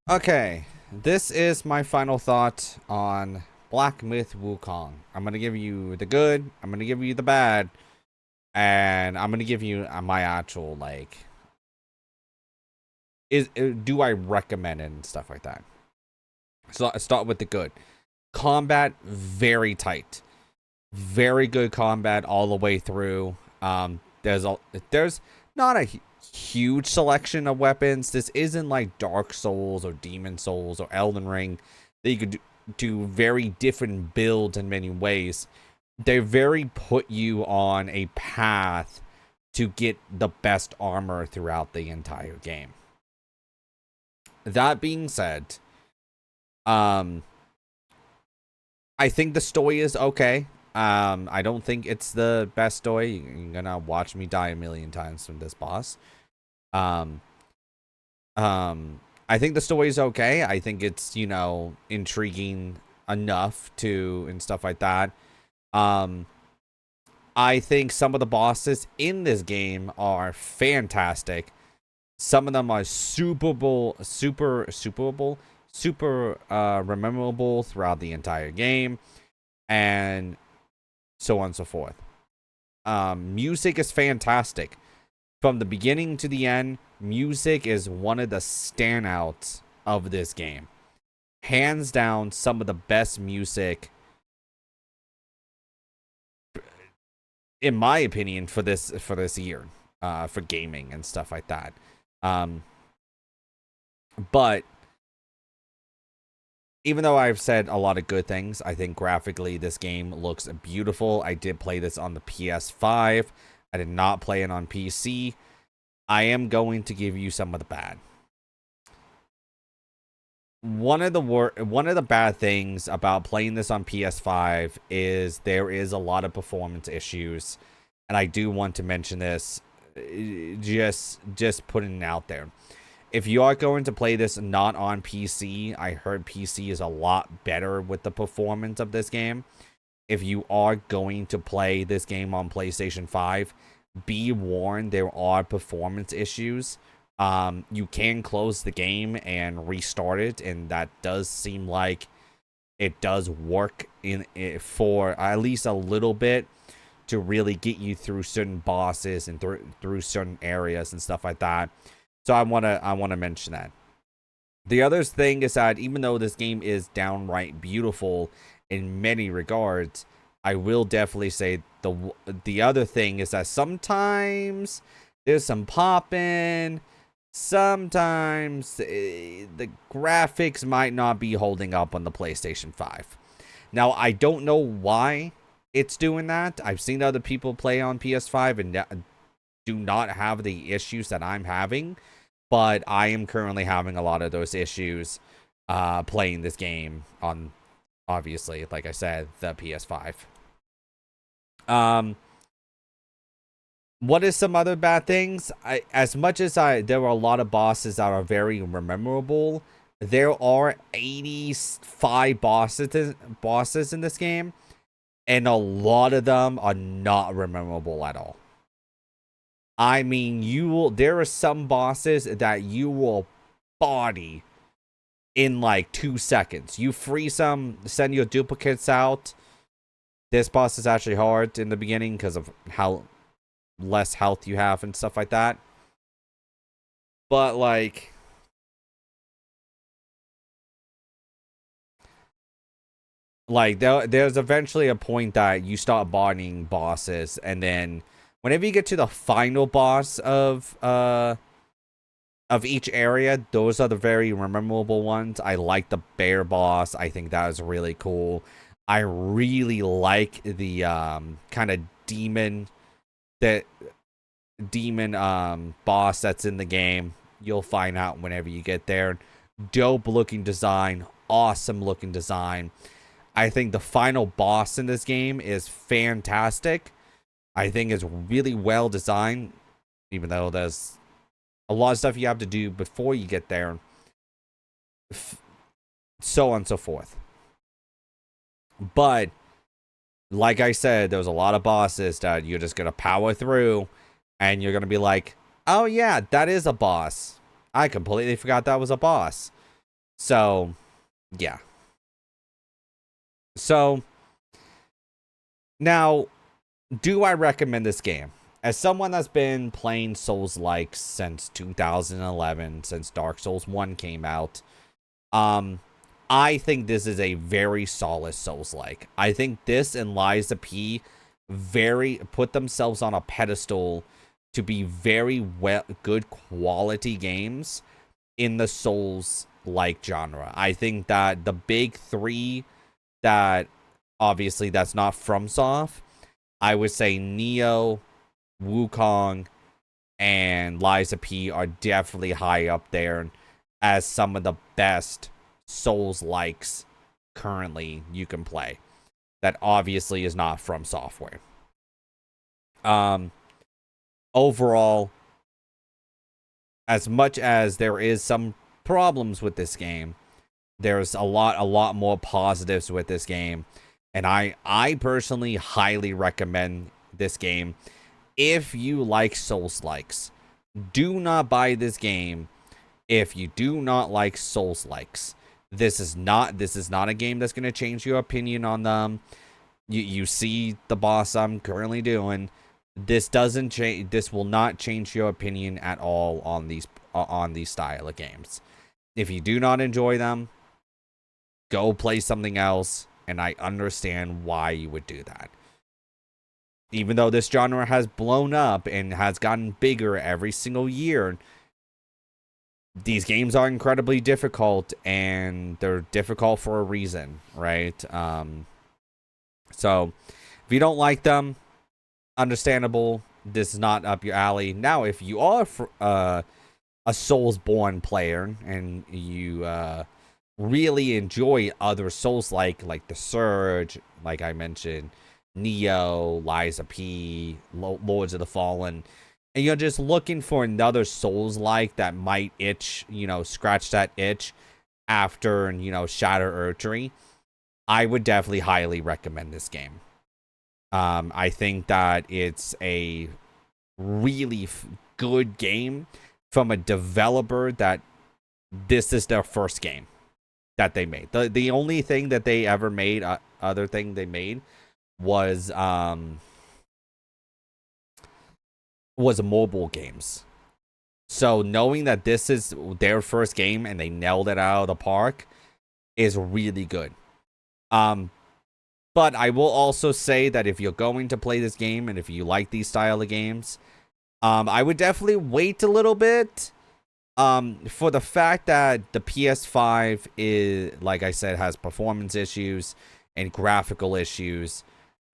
Okay, this is my final thought on Black Myth Wukong. I'm gonna give you the good, I'm gonna give you the bad, and I'm gonna give you my actual do I recommend it and stuff like that. So I start with the good. Combat very tight, very good combat all the way through. There's not a huge selection of weapons. This isn't like Dark Souls or Demon Souls or Elden Ring that you could do very different builds in many ways. They very put you on a path to get the best armor throughout the entire game. That being said, I think the story is okay. I don't think it's the best story. You're gonna watch me die a million times from this boss. Um, I think the story is okay. I think it's, intriguing enough and stuff like that. I think some of the bosses in this game are fantastic. Some of them are super memorable throughout the entire game, and so on and so forth. Music is fantastic. From the beginning to the end, music is one of the standouts of this game. Hands down, some of the best music, in my opinion, for this year, for gaming and stuff like that. But even though I've said a lot of good things, I think graphically this game looks beautiful. I did play this on the PS5. I did not play it on PC. I am going to give you some of the bad. One of the bad things about playing this on PS5 is there is a lot of performance issues, and I do want to mention this. Just putting it out there. If you are going to play this not on PC, I heard PC is a lot better with the performance of this game. If you are going to play this game on PlayStation 5, be warned, there are performance issues. You can close the game and restart it, and that does seem like it does work for at least a little bit to really get you through certain bosses and through certain areas and stuff like that. So I want to mention that. The other thing is that even though this game is downright beautiful in many regards, I will definitely say the other thing is that sometimes there's some popping. Sometimes the graphics might not be holding up on the PlayStation 5. Now, I don't know why it's doing that. I've seen other people play on PS5 and do not have the issues that I'm having, but I am currently having a lot of those issues playing this game on, obviously, like I said, the PS5. What is some other bad things? As much as there are a lot of bosses that are very memorable, there are 85 bosses in this game, and a lot of them are not memorable at all. I mean, there are some bosses that you will body in like 2 seconds. You freeze them, send your duplicates out. This boss is actually hard in the beginning because of how less health you have and stuff like that. But there's eventually a point that you start bodying bosses, and then whenever you get to the final boss of each area, those are the very memorable ones. I like the bear boss. I think that is really cool. I really like the kind of demon boss that's in the game. You'll find out whenever you get there. Dope looking design, awesome looking design. I think the final boss in this game is fantastic. I think it's really well designed, even though there's a lot of stuff you have to do before you get there, so on and so forth. But like I said, there's a lot of bosses that you're just gonna power through, and you're gonna be like, oh yeah, that is a boss. I completely forgot that was a boss. So, yeah. So, now, do I recommend this game? As someone that's been playing Souls-like since 2011, since Dark Souls 1 came out, I think this is a very solid Souls-like. I think this and Lies of P put themselves on a pedestal to be very good quality games in the Souls-like genre. I think that the big three that obviously that's not FromSoft, I would say Neo, Wukong, and Lies of P are definitely high up there as some of the best Souls likes currently you can play. That obviously is not From Software. Overall, as much as there is some problems with this game, there's a lot more positives with this game, and I personally highly recommend this game. If you like Souls likes, do not buy this game if you do not like Souls likes. This is not a game that's going to change your opinion on them. You see the boss I'm currently doing. This doesn't change. This will not change your opinion at all on these style of games. If you do not enjoy them, go play something else, and I understand why you would do that. Even though this genre has blown up and has gotten bigger every single year, these games are incredibly difficult, and they're difficult for a reason, right? So if you don't like them, understandable. This is not up your alley. Now, if you are a Soulsborne player and you really enjoy other Souls like The Surge, like I mentioned, Neo, Lies of P, Lords of the Fallen, and you're just looking for another Souls-like that might scratch that itch after, Shatter Urchery, I would definitely highly recommend this game. I think that it's a really good game from a developer that this is their first game that they made. The only thing that they ever made, other thing they made, was mobile games. So knowing that this is their first game and they nailed it out of the park is really good. But I will also say that if you're going to play this game and if you like these style of games, I would definitely wait a little bit. For the fact that the PS5 is, like I said, has performance issues and graphical issues.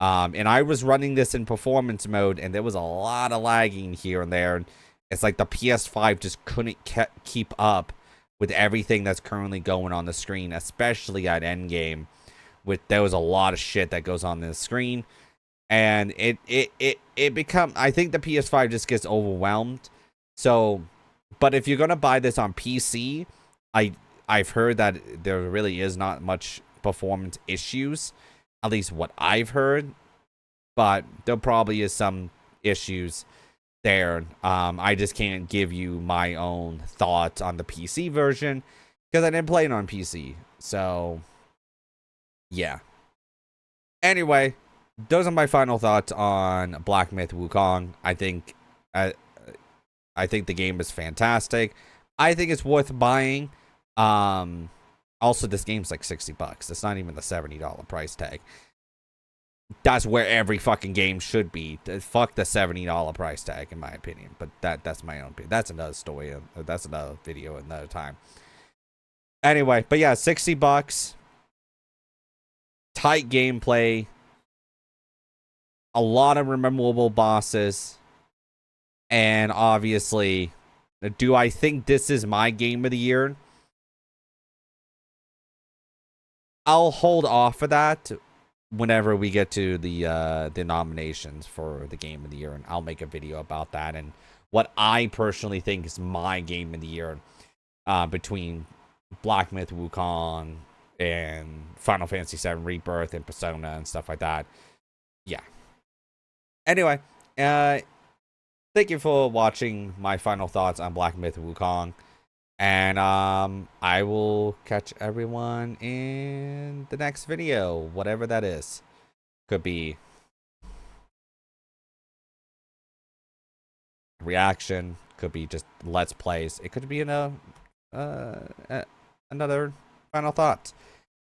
And I was running this in performance mode, and there was a lot of lagging here and there. It's like the PS5 just couldn't keep up with everything that's currently going on the screen, especially at endgame. There was a lot of shit that goes on the screen, and it I think the PS5 just gets overwhelmed. So, but if you're gonna buy this on PC, I've heard that there really is not much performance issues, at least what I've heard, but there probably is some issues there. I just can't give you my own thoughts on the PC version because I didn't play it on PC. So, yeah. Anyway, those are my final thoughts on Black Myth Wukong. I think the game is fantastic. I think it's worth buying. Also, this game's like $60. It's not even the $70 price tag. That's where every fucking game should be. Fuck the $70 price tag, in my opinion. But that's my own opinion. That's another story. That's another video another time. Anyway, but yeah, $60. Tight gameplay. A lot of memorable bosses. And obviously, do I think this is my game of the year? I'll hold off for that whenever we get to the nominations for the game of the year, and I'll make a video about that and what I personally think is my game of the year between Black Myth Wukong and Final Fantasy VII Rebirth and Persona and stuff like that. Yeah. Anyway, thank you for watching my final thoughts on Black Myth Wukong. And I will catch everyone in the next video, whatever that is. Could be reaction, could be just let's plays. It could be in another final thought.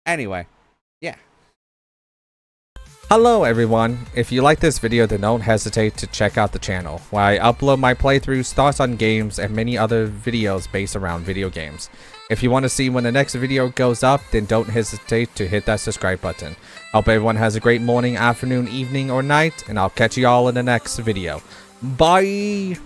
Anyway, yeah. Hello everyone, if you like this video then don't hesitate to check out the channel, where I upload my playthroughs, thoughts on games, and many other videos based around video games. If you want to see when the next video goes up, then don't hesitate to hit that subscribe button. Hope everyone has a great morning, afternoon, evening, or night, and I'll catch you all in the next video. Bye!